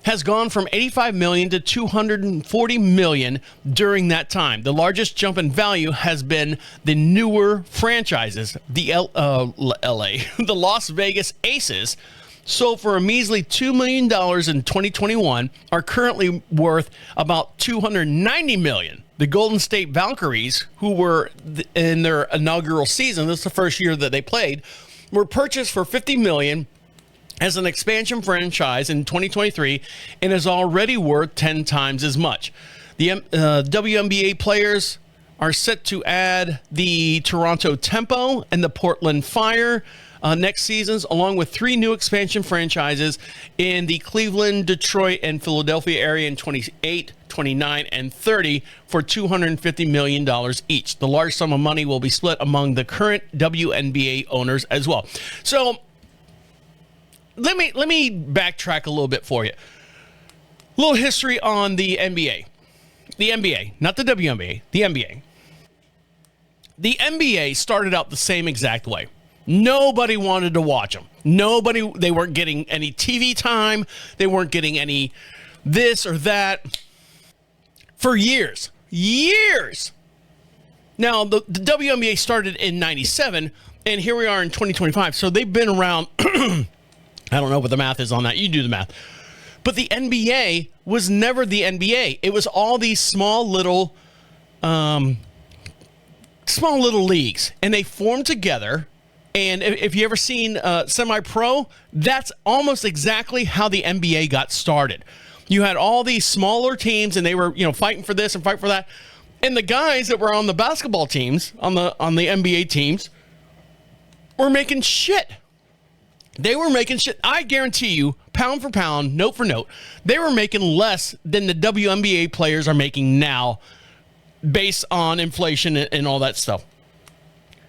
has gone from $85 million to $240 million during that time. The largest jump in value has been the newer franchises. The the Las Vegas Aces, sold for a measly $2 million in 2021, are currently worth about $290 million. The Golden State Valkyries, who were in their inaugural season, this is the first year that they played, were purchased for $50 million as an expansion franchise in 2023 and is already worth 10 times as much. The WNBA players are set to add the Toronto Tempo and the Portland Fire next seasons, along with 3 new expansion franchises in the Cleveland, Detroit, and Philadelphia area in 28, 29, and 30 for $250 million each. The large sum of money will be split among the current WNBA owners as well. So let me backtrack a little bit for you. A little history on the NBA. The NBA, not the WNBA, the NBA. The NBA started out the same exact way. Nobody wanted to watch them. They weren't getting any TV time. They weren't getting any this or that for years. Now, the WNBA started in 97, and here we are in 2025. So they've been around. I don't know what the math is on that. You do the math. But the NBA was never the NBA. It was all these small little leagues, and they formed together. And if you ever seen Semi-Pro, that's almost exactly how the NBA got started. You had all these smaller teams, and they were, fighting for this and fighting for that. And the guys that were on the basketball teams, on the NBA teams, were making shit. They were making shit. I guarantee you, pound for pound, note for note, they were making less than the WNBA players are making now, based on inflation and all that stuff.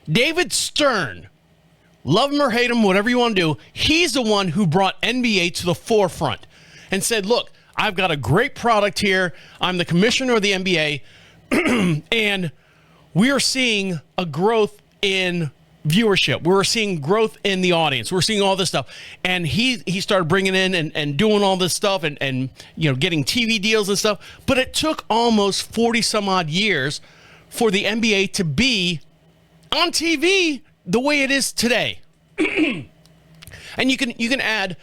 David Stern, love him or hate him, whatever you want to do, he's the one who brought NBA to the forefront and said, look, I've got a great product here. I'm the commissioner of the NBA, and we are seeing a growth in viewership. We're seeing growth in the audience. We're seeing all this stuff. And he started bringing in and doing all this stuff and getting TV deals and stuff. But it took almost 40 some odd years for the NBA to be on TV the way it is today. And you can add,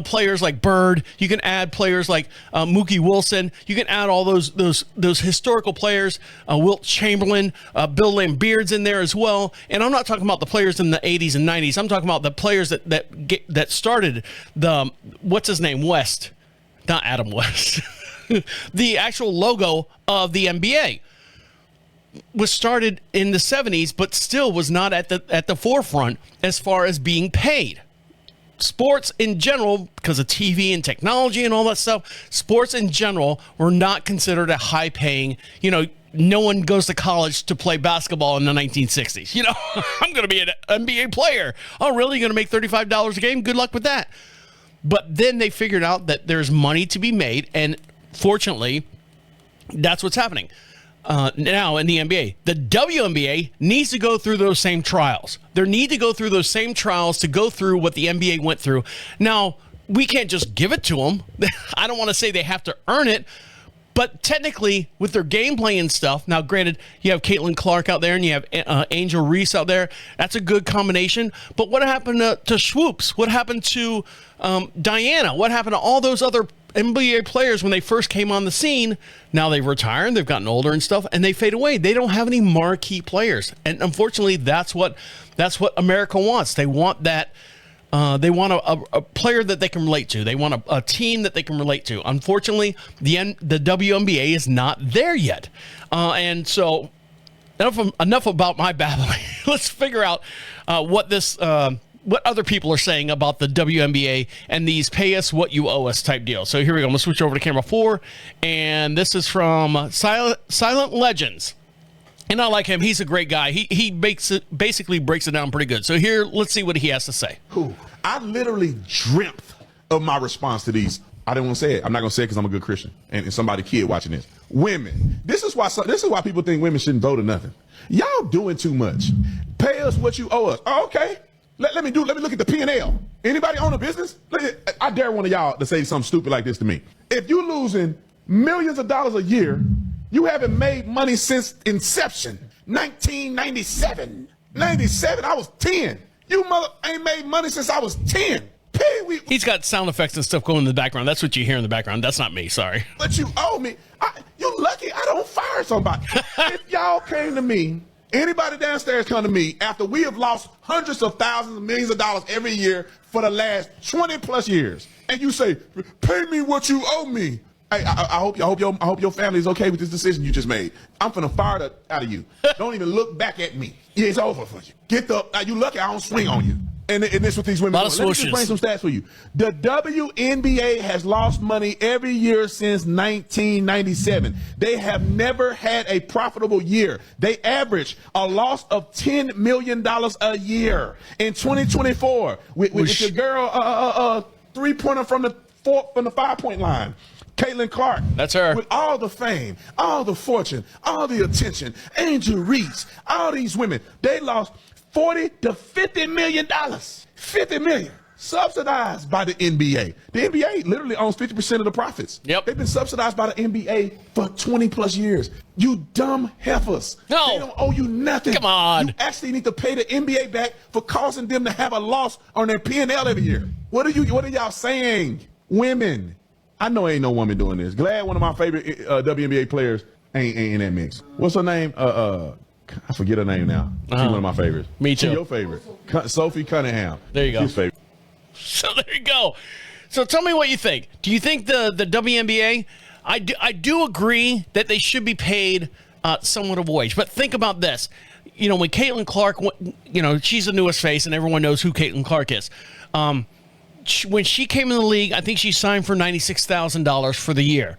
players like Bird. You can add players like Mookie Wilson. You can add all those historical players. Wilt Chamberlain, Bill Lambeard's in there as well. And I'm not talking about the players in the 80s and 90s. I'm talking about the players that started what's his name, West, not Adam West. The actual logo of the NBA was started in the 70s, but still was not at the forefront as far as being paid. Sports in general, because of TV and technology and all that stuff, sports in general were not considered a high-paying, no one goes to college to play basketball in the 1960s. I'm going to be an NBA player. Oh, really? You're going to make $35 a game? Good luck with that. But then they figured out that there's money to be made, and fortunately, that's what's happening. Now in the NBA, the WNBA needs to go through those same trials. They need to go through those same trials to go through what the NBA went through. Now, we can't just give it to them. I don't want to say they have to earn it, but technically with their gameplay and stuff. Now, granted, you have Caitlin Clark out there and you have Angel Reese out there. That's a good combination. But what happened to Swoops? What happened to Diana? What happened to all those other NBA players when they first came on the scene? Now they've retired, they've gotten older and stuff, and they fade away. They don't have any marquee players, and unfortunately, that's what America wants. They want that. They want a player that they can relate to. They want a team that they can relate to. Unfortunately, the WNBA is not there yet, and so enough about my babbling. Let's figure out what other people are saying about the WNBA and these pay us what you owe us type deal. So here we go. I'm going to switch over to camera 4. And this is from Silent Legends. And I like him. He's a great guy. He basically breaks it down pretty good. So here, let's see what he has to say. I literally dreamt of my response to these. I didn't want to say it. I'm not going to say it because I'm a good Christian. And somebody kid watching this. Women. This is why people think women shouldn't vote or nothing. Y'all doing too much. Pay us what you owe us. Oh, okay. Let me look at the P&L. Anybody own a business? I dare one of y'all to say something stupid like this to me. If you're losing millions of dollars a year, you haven't made money since inception. 1997. 97, I was 10. You mother ain't made money since I was 10. He's got sound effects and stuff going in the background. That's what you hear in the background. That's not me, sorry. But you owe me. You lucky I don't fire somebody. If y'all came to me Anybody downstairs come to me after we have lost hundreds of thousands of millions of dollars every year for the last 20 plus years, and you say, "Pay me what you owe me." I hope your family is okay with this decision you just made. I'm finna fire the out of you. Don't even look back at me. Yeah, it's over for you. Get the. You lucky I don't swing on you. And this what these women do. Let me just bring some stats for you. The WNBA has lost money every year since 1997. They have never had a profitable year. They average a loss of $10 million a year. In 2024, with your girl three-pointer from the 5-point line, Caitlin Clark. That's her. With all the fame, all the fortune, all the attention, Angel Reese, all these women, they lost $40 to $50 million. $50 million. Subsidized by the NBA. The NBA literally owns 50% of the profits. Yep. They've been subsidized by the NBA for 20 plus years. You dumb heifers. No. They don't owe you nothing. Come on. You actually need to pay the NBA back for causing them to have a loss on their P&L every year. What are y'all saying? Women. I know ain't no woman doing this. Glad one of my favorite WNBA players ain't in that mix. What's her name? I forget her name now. She's one of my favorites. Me too. She's your favorite. Sophie Cunningham. There you go. She's favorite. So there you go. So tell me what you think. Do you think the WNBA? I do agree that they should be paid somewhat of a wage. But think about this. You know, when Caitlin Clark, she's the newest face, and everyone knows who Caitlin Clark is. When she came in the league, I think she signed for $96,000 for the year.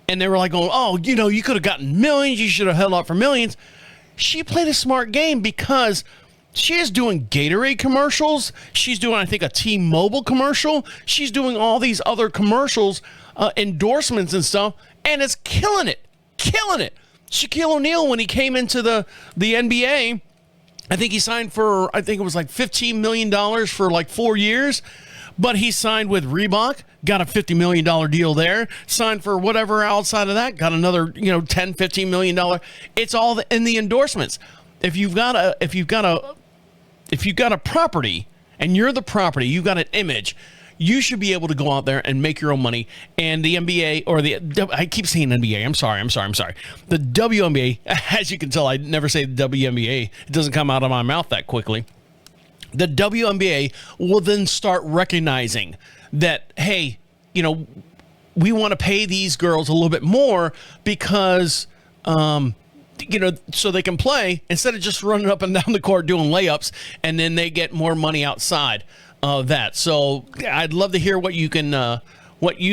And they were like going, oh, you could have gotten millions. You should have held out for millions. She played a smart game because she is doing Gatorade commercials. She's doing, I think, a T-Mobile commercial. She's doing all these other commercials, endorsements and stuff, and it's killing it. Killing it. Shaquille O'Neal, when he came into the NBA, I think he signed for, I think it was like $15 million for like 4 years. But he signed with Reebok, got a $50 million deal there. Signed for whatever outside of that, got another, $10, $15 million. It's all in the endorsements. If you've got a property and you're the property, you've got an image, you should be able to go out there and make your own money. And the NBA or I keep saying NBA. I'm sorry. The WNBA, as you can tell, I never say the WNBA. It doesn't come out of my mouth that quickly. The WNBA will then start recognizing that, hey, we want to pay these girls a little bit more because, so they can play instead of just running up and down the court doing layups, and then they get more money outside of that. So I'd love to hear what you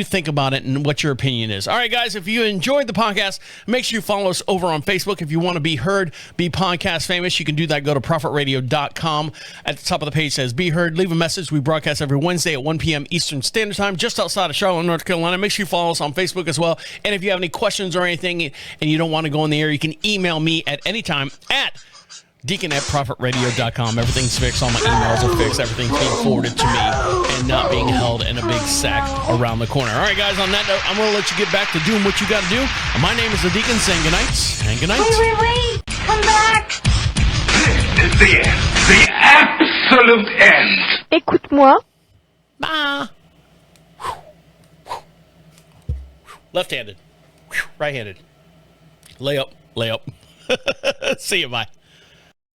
think about it and what your opinion is. All right, guys, if you enjoyed the podcast, make sure you follow us over on Facebook. If you want to be heard, be podcast famous, you can do that. Go to profitradio.com. At the top of the page says Be Heard. Leave a message. We broadcast every Wednesday at 1 p.m. Eastern Standard Time, just outside of Charlotte, North Carolina. Make sure you follow us on Facebook as well. And if you have any questions or anything and you don't want to go on the air, you can email me at any time at Deacon@profitradio.com. Everything's fixed. All my emails are fixed. Everything's being forwarded to me and not being held in a big sack around the corner. All right, guys, on that note, I'm going to let you get back to doing what you got to do. My name is the Deacon, saying good night and good night. Wait. Come back. This is the end. The absolute end. Écoute-moi. Bye. Left-handed. Right-handed. Layup. See you. Bye.